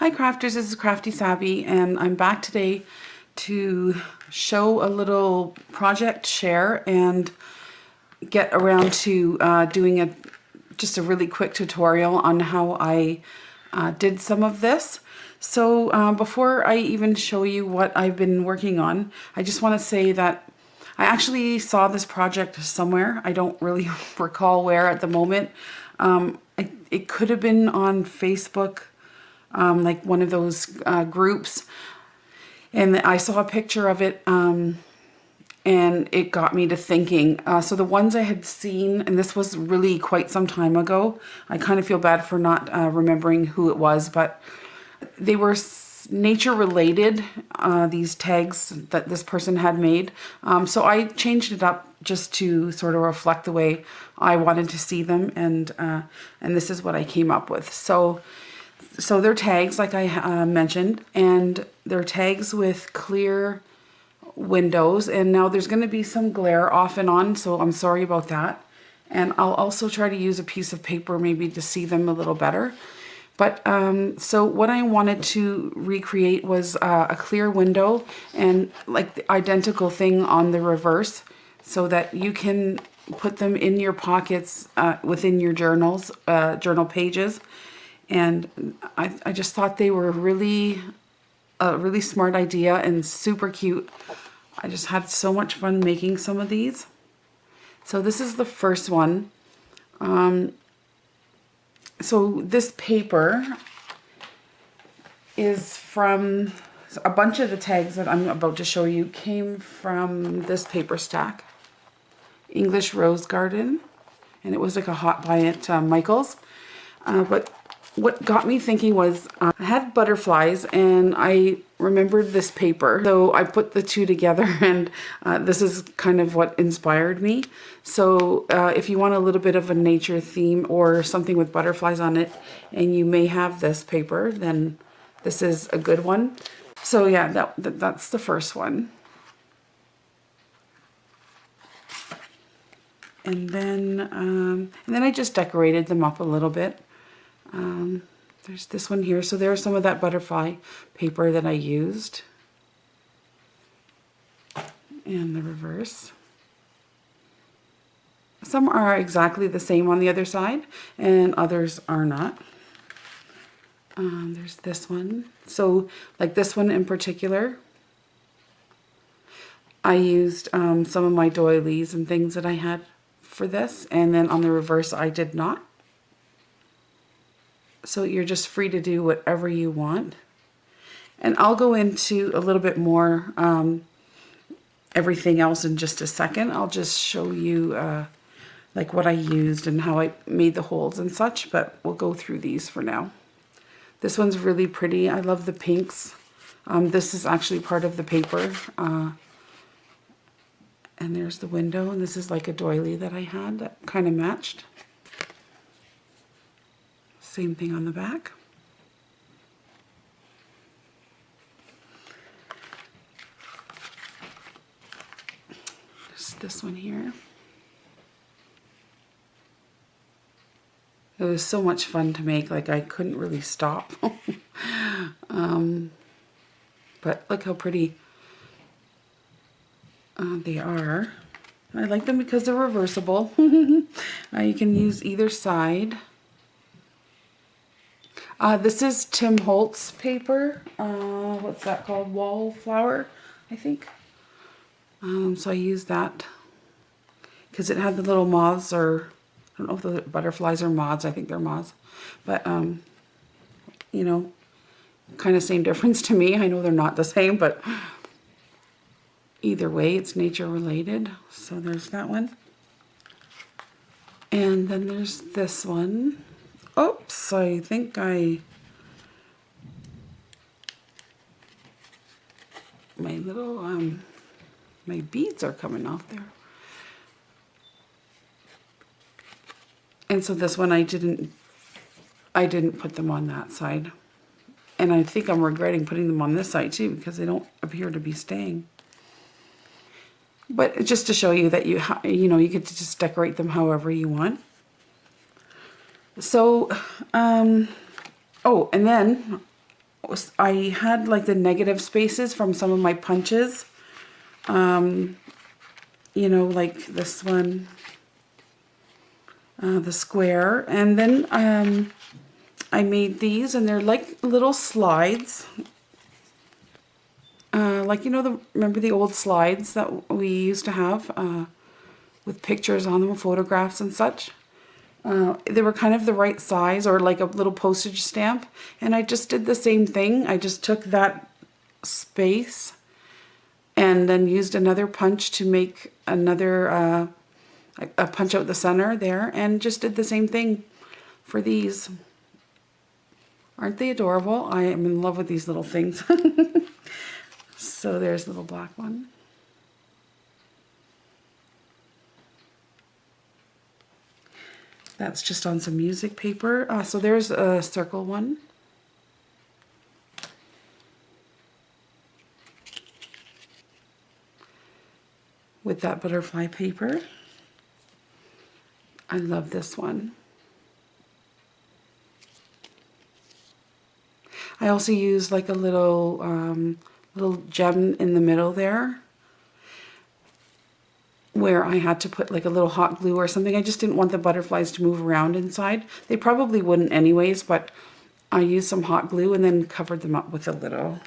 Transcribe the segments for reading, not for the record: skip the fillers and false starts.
Hi crafters, this is Crafty Savvy and I'm back today to show a little project share and get around to doing just a really quick tutorial on how I did some of this. So before I even show you what I've been working on, I just want to say that I actually saw this project somewhere. I don't really recall where at the moment. It could have been on Facebook, like one of those groups, and I saw a picture of it, and it got me to thinking. So the ones I had seen, and this was really quite some time ago, I kind of feel bad for not remembering who it was, but they were nature related, these tags that this person had made. So I changed it up just to sort of reflect the way I wanted to see them, and this is what I came up with. So they're tags, like I mentioned, and they're tags with clear windows. And now there's going to be some glare off and on, so I'm sorry about that. And I'll also try to use a piece of paper maybe to see them a little better. But so what I wanted to recreate was a clear window and like the identical thing on the reverse, so that you can put them in your pockets within your journals, journal pages. And I just thought they were a really smart idea and super cute. I just had so much fun making some of these. So this is the first one. So this paper is from, a bunch of the tags that I'm about to show you came from this paper stack, English Rose Garden, and it was like a hot buy at Michael's. But what got me thinking was I had butterflies and I remembered this paper. So I put the two together, and this is kind of what inspired me. So if you want a little bit of a nature theme or something with butterflies on it, and you may have this paper, then this is a good one. So yeah, that's the first one. And then I just decorated them up a little bit. There's this one here. So there's some of that butterfly paper that I used. And the reverse. Some are exactly the same on the other side, and others are not. There's this one. So like this one in particular, I used some of my doilies and things that I had for this, and then on the reverse I did not. So you're just free to do whatever you want. And I'll go into a little bit more everything else in just a second. I'll just show you like what I used and how I made the holes and such, but we'll go through these for now. This one's really pretty. I love the pinks. This is actually part of the paper. And there's the window, and this is like a doily that I had that kind of matched. Same thing on the back. Just this one here. It was so much fun to make, like I couldn't really stop. But look how pretty they are. I like them because they're reversible. You can use either side. This is Tim Holtz paper. What's that called? Wallflower, I think. So I used that because it had the little moths, or I don't know if the butterflies are moths. I think they're moths. But, you know, kind of same difference to me. I know they're not the same, but either way, it's nature related. So there's that one. And then there's this one. Oops, I think my little, my beads are coming off there. And so this one I didn't put them on that side. And I think I'm regretting putting them on this side too, because they don't appear to be staying. But just to show you that you know, you get to just decorate them however you want. So, oh, and then I had like the negative spaces from some of my punches. You know, like this one, the square. And then I made these, and they're like little slides. Like, you know, remember the old slides that we used to have with pictures on them, photographs and such? They were kind of the right size, or like a little postage stamp. And I just did the same thing. I just took that space and then used another punch to make another a punch out the center there, and just did the same thing for these. Aren't they adorable? I am in love with these little things. So there's the little black one. That's just on some music paper. So there's a circle one. With that butterfly paper. I love this one. I also use like a little gem in the middle there, where I had to put like a little hot glue or something. I just didn't want the butterflies to move around inside. They probably wouldn't anyways, but I used some hot glue and then covered them up with a little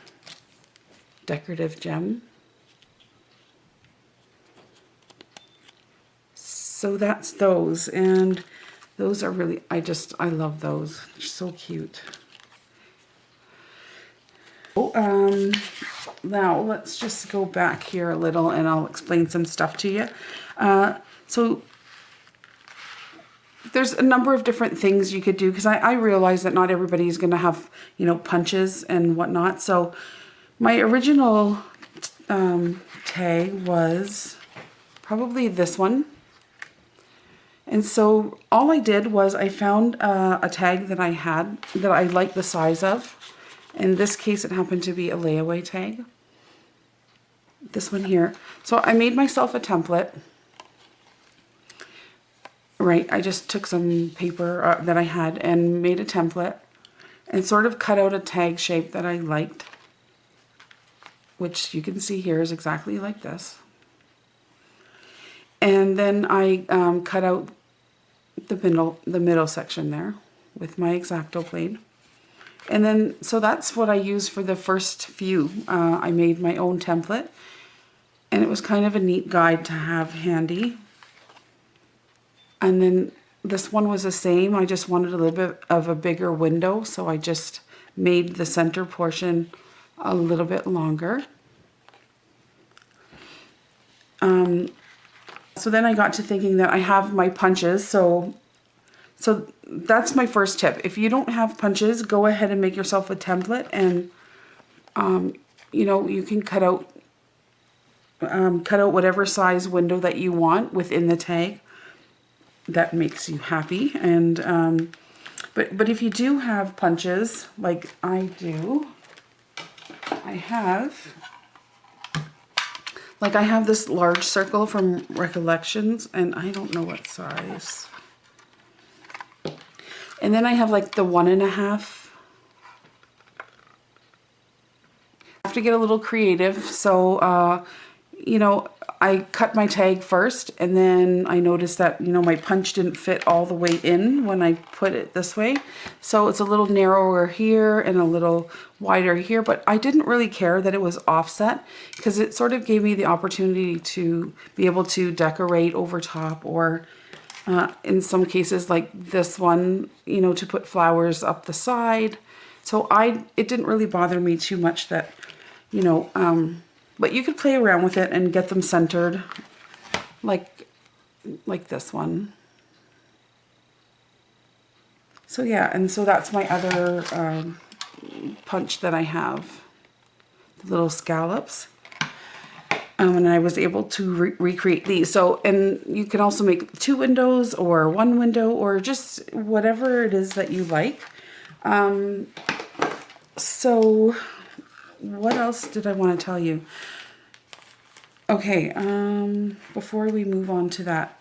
decorative gem. So that's those, and those are really, I love those. They're so cute. Now let's just go back here a little and I'll explain some stuff to you. So there's a number of different things you could do, because I realize that not everybody is going to have, you know, punches and whatnot. So my original tag was probably this one. And so all I did was I found a tag that I had that I liked the size of. In this case, it happened to be a layaway tag. This one here. So I made myself a template. Right, I just took some paper that I had and made a template and sort of cut out a tag shape that I liked, which you can see here is exactly like this. And then I cut out the middle section there with my X-Acto blade. And then, so that's what I used for the first few. I made my own template, and it was kind of a neat guide to have handy. And then this one was the same. I just wanted a little bit of a bigger window, so I just made the center portion a little bit longer. So then I got to thinking that I have my punches, so that's my first tip. If you don't have punches, go ahead and make yourself a template, and you know, you can cut out whatever size window that you want within the tag that makes you happy. And but if you do have punches like I do, I have this large circle from Recollections, and I don't know what size. And then I have like the 1.5. I have to get a little creative. So, you know, I cut my tag first, and then I noticed that, you know, my punch didn't fit all the way in when I put it this way. So it's a little narrower here and a little wider here, but I didn't really care that it was offset, because it sort of gave me the opportunity to be able to decorate over top, or in some cases like this one, you know, to put flowers up the side. So it didn't really bother me too much that, you know, but you could play around with it and get them centered like this one. So yeah, and so that's my other punch that I have, the little scallops. And I was able to recreate these. So, and you can also make 2 windows or 1 window, or just whatever it is that you like. So what else did I want to tell you? Okay, before we move on to that.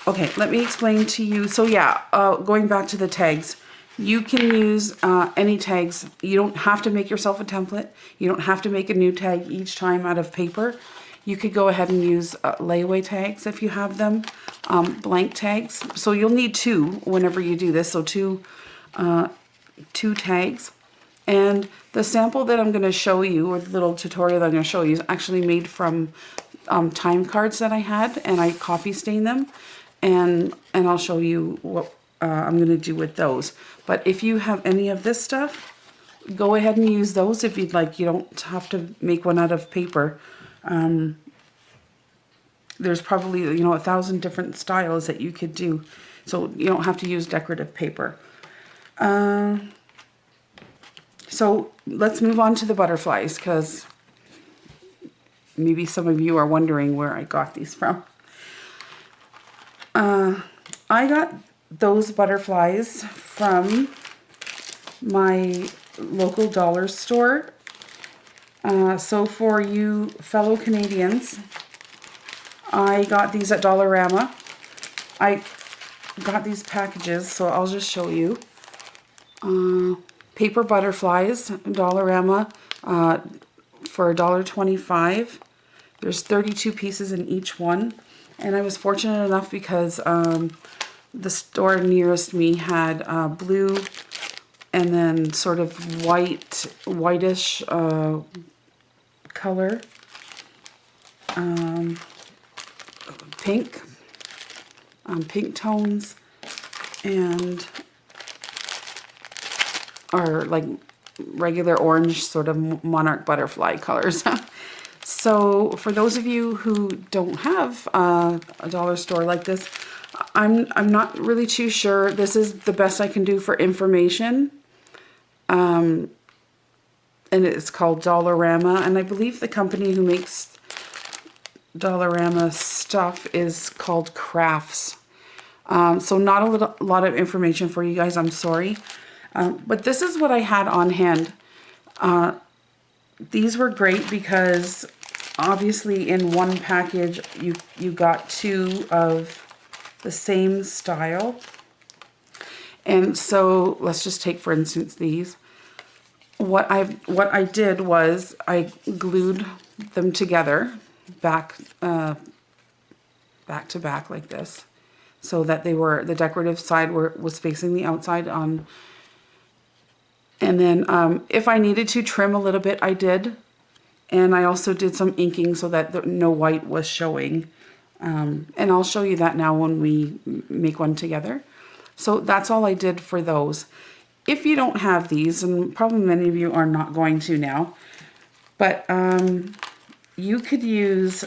Okay, let me explain to you. So yeah, going back to the tags. You can use any tags. You don't have to make yourself a template. You don't have to make a new tag each time out of paper. You could go ahead and use layaway tags if you have them, blank tags. So you'll need two whenever you do this. So two tags. And the sample that I'm going to show you, or the little tutorial that I'm going to show you, is actually made from time cards that I had, and I copy stained them, and I'll show you what I'm going to do with those. But if you have any of this stuff, go ahead and use those if you'd like. You don't have to make one out of paper. There's probably, 1,000 different styles that you could do. So you don't have to use decorative paper. So let's move on to the butterflies, because maybe some of you are wondering where I got these from. I got those butterflies from my local dollar store. So for you fellow Canadians, I got these at Dollarama. I got these packages, so I'll just show you. Paper butterflies, Dollarama, for $1.25. There's 32 pieces in each one. And I was fortunate enough because the store nearest me had blue and then sort of whitish color, pink tones, and are like regular orange sort of monarch butterfly colors. So for those of you who don't have a dollar store like this, I'm not really too sure. This is the best I can do for information. And it's called Dollarama, and I believe the company who makes Dollarama stuff is called Crafts. So not a lot of information for you guys, I'm sorry. But this is what I had on hand. These were great because obviously in one package you got two of the same style. And so let's just take for instance these. What I did was I glued them together back to back like this, so that the decorative side was facing the outside on. And then if I needed to trim a little bit, I did. And I also did some inking so that no white was showing. And I'll show you that now when we make one together. So that's all I did for those. If you don't have these, and probably many of you are not going to now, but you could use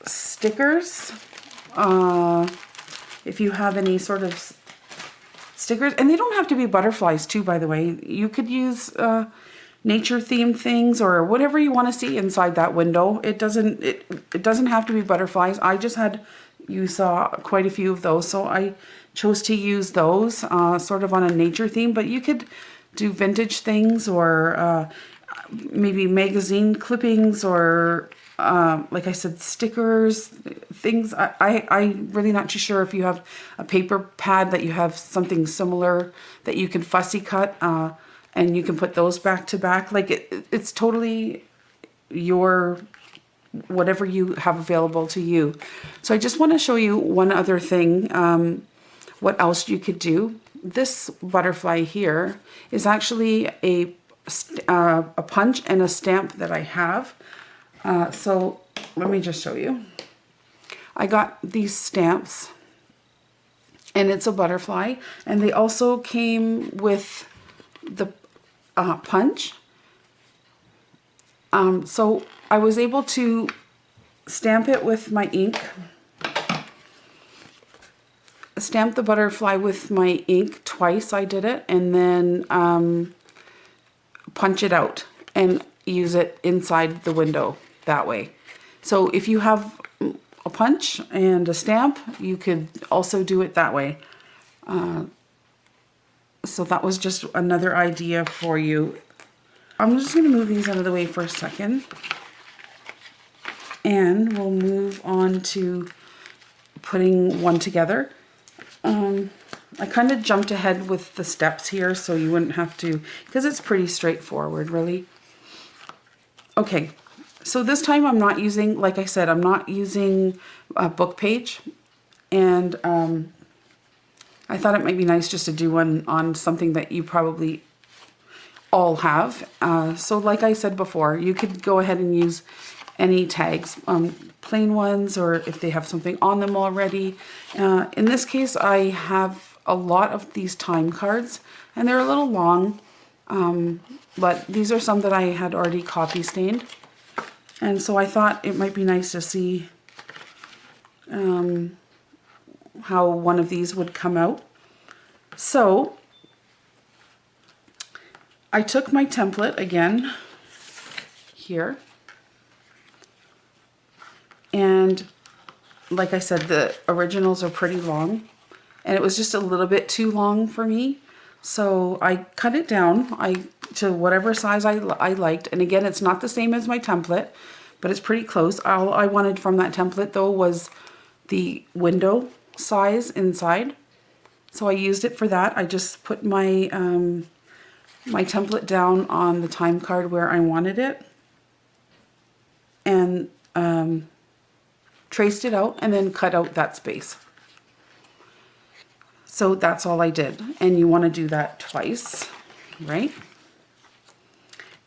stickers. If you have any sort of stickers, and they don't have to be butterflies too, by the way. You could use nature themed things or whatever you want to see inside that window. It doesn't have to be butterflies. You saw quite a few of those, so I chose to use those sort of on a nature theme. But you could do vintage things, or maybe magazine clippings, or like I said, stickers, things. I'm really not too sure if you have a paper pad that you have something similar that you can fussy cut, and you can put those back to back. Like it's totally your, whatever you have available to you. So I just want to show you one other thing, what else you could do. This butterfly here is actually a punch and a stamp that I have. So let me just show you. I got these stamps, and it's a butterfly, and they also came with the punch. So I was able to stamp it with my ink, stamp the butterfly with my ink twice. I did it, and then punch it out and use it inside the window that way. So if you have a punch and a stamp, you could also do it that way. So that was just another idea for you. I'm just going to move these out of the way for a second, and we'll move on to putting one together. I kind of jumped ahead with the steps here so you wouldn't have to, because it's pretty straightforward, really. Okay, so this time I'm not using, like I said, I'm not using a book page. And I thought it might be nice just to do one on something that you probably all have. So like I said before, you could go ahead and use any tags, plain ones, or if they have something on them already. In this case, I have a lot of these time cards, and they're a little long, but these are some that I had already copy stained. And so I thought it might be nice to see how one of these would come out. So I took my template again here, and like I said, the originals are pretty long, and it was just a little bit too long for me. So I cut it down to whatever size I liked. And again, it's not the same as my template, but it's pretty close. All I wanted from that template though was the window size inside. So I used it for that. I just put my my template down on the time card where I wanted it, and traced it out, and then cut out that space. So that's all I did. And you want to do that twice, right?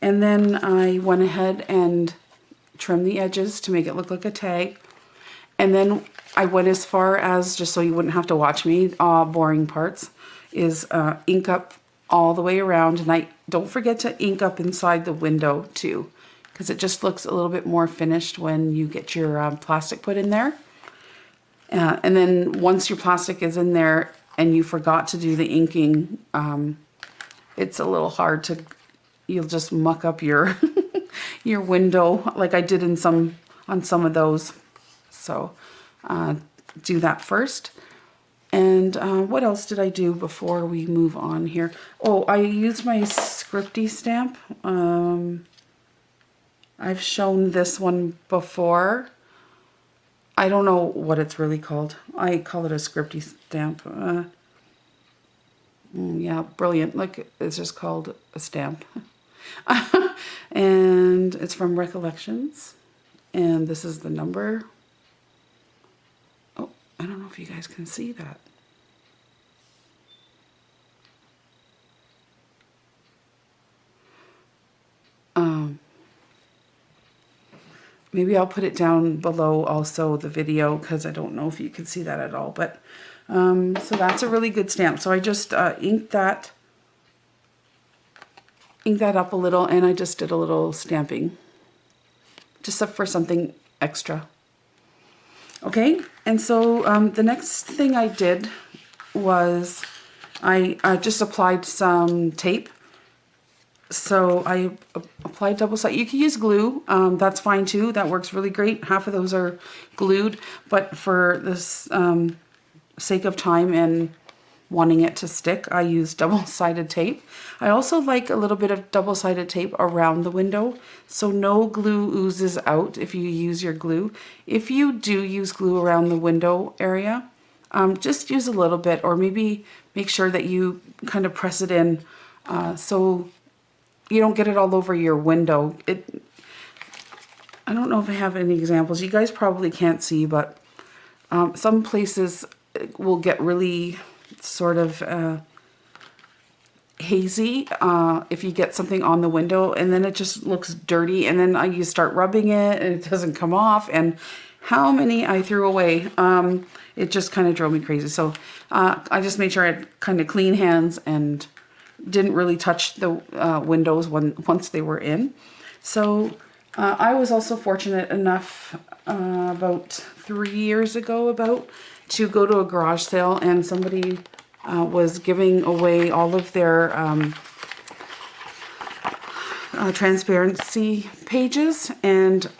And then I went ahead and trimmed the edges to make it look like a tag. And then I went as far as, just so you wouldn't have to watch me, boring parts, is ink up all the way around. And don't forget to ink up inside the window too, because it just looks a little bit more finished when you get your plastic put in there. And then once your plastic is in there and you forgot to do the inking, it's a little hard to, you'll just muck up your your window like I did on some of those. So do that first. And what else did I do before we move on here? Oh, I used my Scripty stamp. I've shown this one before. I don't know what it's really called. I call it a Scripty stamp. Yeah, brilliant. Look, it's just called a stamp. And it's from Recollections. And this is the number. Oh, I don't know if you guys can see that. Maybe I'll put it down below also, the video, because I don't know if you can see that at all. But so that's a really good stamp. So I just inked that up a little, and I just did a little stamping just for something extra. Okay, and so the next thing I did was I just applied some tape. So I applied double-sided. You can use glue, that's fine too. That works really great. Half of those are glued, but for this sake of time and wanting it to stick, I use double-sided tape. I also like a little bit of double-sided tape around the window, so no glue oozes out if you use your glue. If you do use glue around the window area, just use a little bit, or maybe make sure that you kind of press it in so you don't get it all over your window. I don't know if I have any examples. You guys probably can't see, but some places will get really sort of hazy if you get something on the window, and then it just looks dirty, and then you start rubbing it and it doesn't come off, and how many I threw away. It just kind of drove me crazy. So I just made sure I had kind of clean hands and didn't really touch the windows once they were in. So I was also fortunate enough about 3 years ago to go to a garage sale, and somebody was giving away all of their transparency pages, and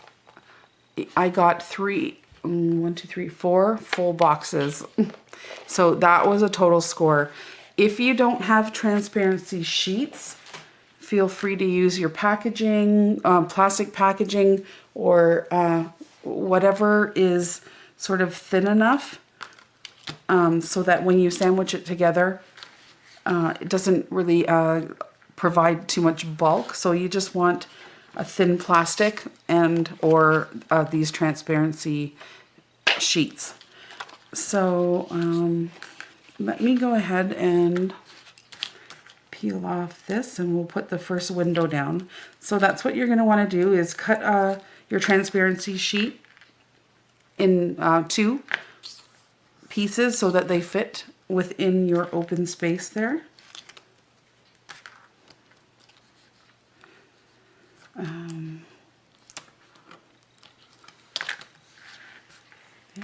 I got 4 full boxes. So that was a total score. If you don't have transparency sheets, feel free to use your packaging, plastic packaging, or whatever is sort of thin enough. so that when you sandwich it together, it doesn't really provide too much bulk. So you just want a thin plastic and or these transparency sheets. So let me go ahead and peel off this, and we'll put the first window down. So that's what you're going to want to do, is cut your transparency sheet in 2 pieces so that they fit within your open space there.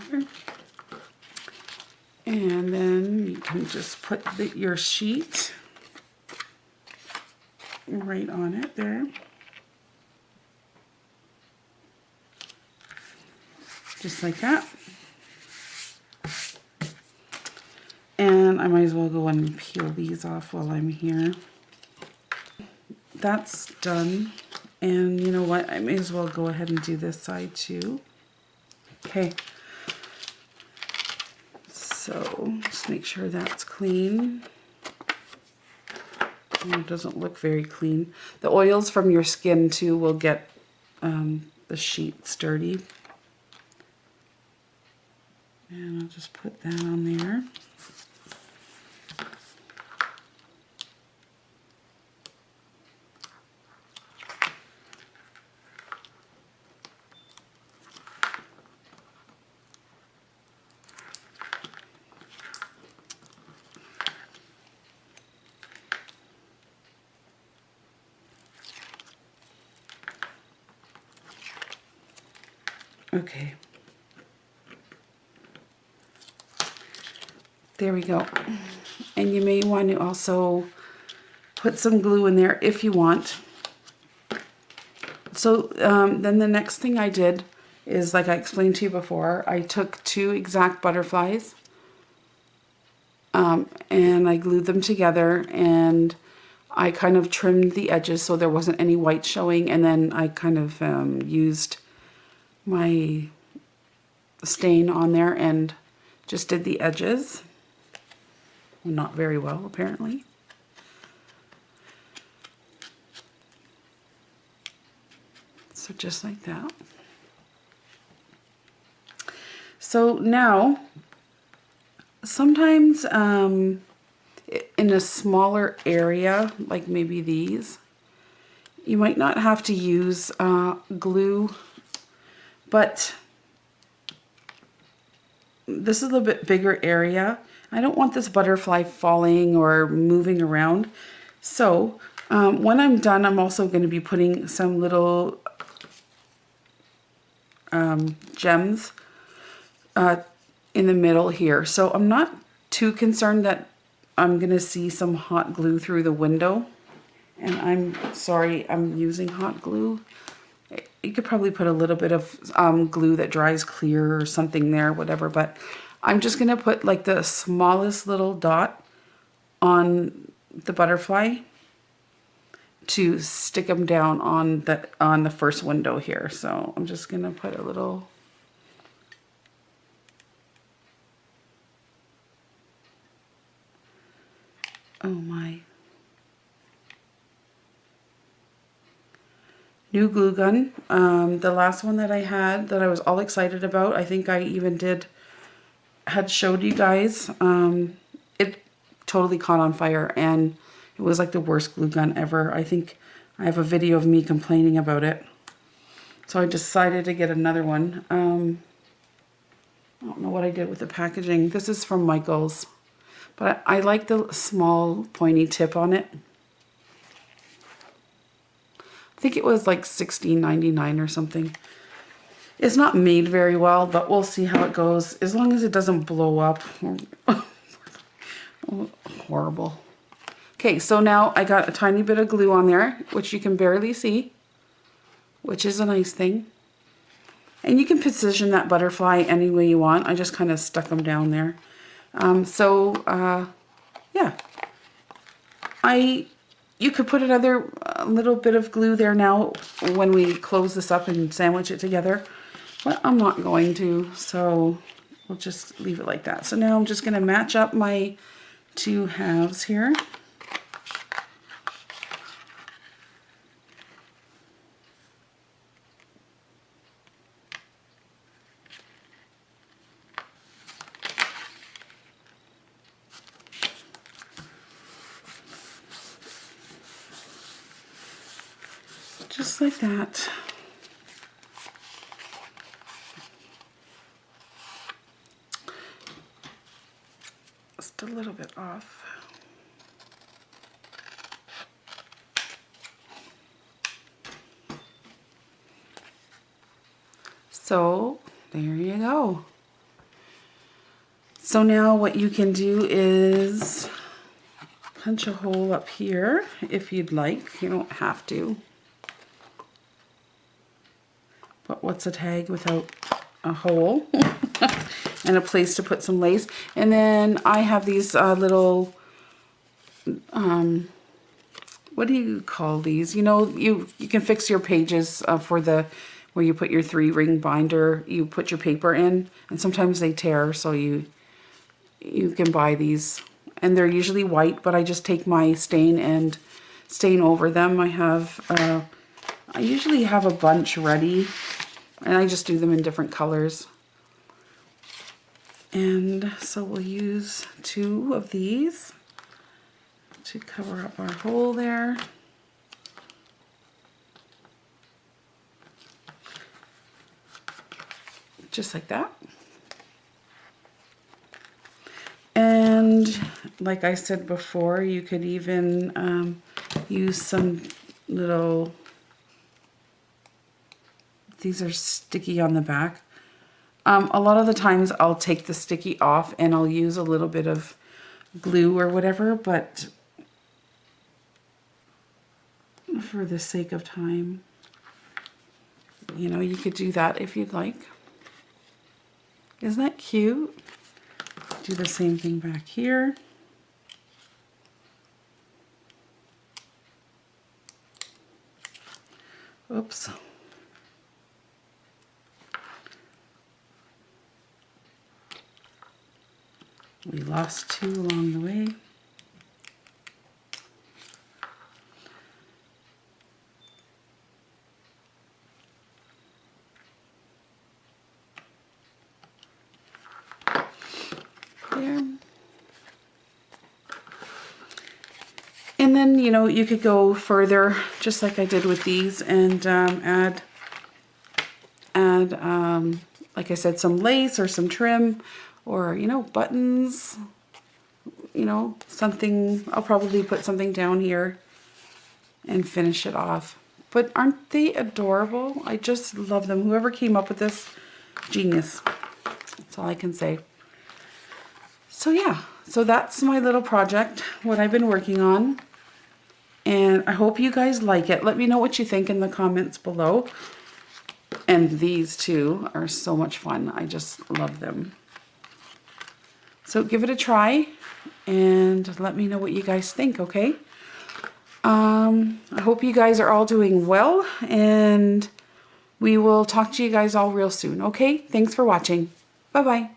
There. And then you can just put your sheet right on it there. Just like that. And I might as well go and peel these off while I'm here. That's done. And you know what? I may as well go ahead and do this side too. Okay. So just make sure that's clean. It doesn't look very clean. The oils from your skin too will get the sheets dirty. And I'll just put that on there. Okay. There we go. And you may want to also put some glue in there if you want. So then the next thing I did is, like I explained to you before, I took 2 exact butterflies and I glued them together, and I kind of trimmed the edges so there wasn't any white showing, and then I kind of used my stain on there and just did the edges. Well, not very well, apparently. So just like that. So now, sometimes in a smaller area, like maybe these, you might not have to use glue, but this is a bit bigger area. I don't want this butterfly falling or moving around. So when I'm done, I'm also going to be putting some little gems in the middle here. So I'm not too concerned that I'm going to see some hot glue through the window. And I'm sorry, I'm using hot glue. You could probably put a little bit of glue that dries clear or something there, whatever. But I'm just going to put like the smallest little dot on the butterfly to stick them down on the first window here. So I'm just going to put a little. Oh my. New glue gun. The last one that I had that I was all excited about, I think I even had showed you guys. It totally caught on fire, and it was like the worst glue gun ever. I think I have a video of me complaining about it. So I decided to get another one. I don't know what I did with the packaging. This is from Michael's, but I like the small pointy tip on it. I think it was like $16.99 or something. It's not made very well, but we'll see how it goes. As long as it doesn't blow up. Horrible. Okay, so now I got a tiny bit of glue on there, which you can barely see, which is a nice thing. And you can position that butterfly any way you want. I just kind of stuck them down there. Yeah. You could put another little bit of glue there now when we close this up and sandwich it together, but I'm not going to. So we'll just leave it like that. So now I'm just going to match up my two halves here. Just like that. Just a little bit off. So there you go. So now what you can do is punch a hole up here if you'd like. You don't have to. But what's a tag without a hole and a place to put some lace? And then I have these little, what do you call these? You know, you can fix your pages for the, where you put your 3-ring binder, you put your paper in, and sometimes they tear, so you can buy these. And they're usually white, but I just take my stain and stain over them. I usually have a bunch ready, and I just do them in different colors. And so we'll use 2 of these to cover up our hole there. Just like that. And like I said before, you could even use some little, these are sticky on the back. A lot of the times I'll take the sticky off and I'll use a little bit of glue or whatever, but for the sake of time, you know, you could do that if you'd like. Isn't that cute? Do the same thing back here. Oops. We lost 2 along the way. There. And then, you know, you could go further, just like I did with these, and add, like I said, some lace or some trim, or, you know, buttons, you know, something. I'll probably put something down here and finish it off. But aren't they adorable? I just love them. Whoever came up with this, genius. That's all I can say. So yeah, so that's my little project, what I've been working on. And I hope you guys like it. Let me know what you think in the comments below. And these two are so much fun. I just love them. So give it a try and let me know what you guys think, okay? I hope you guys are all doing well, and we will talk to you guys all real soon, okay? Thanks for watching. Bye-bye.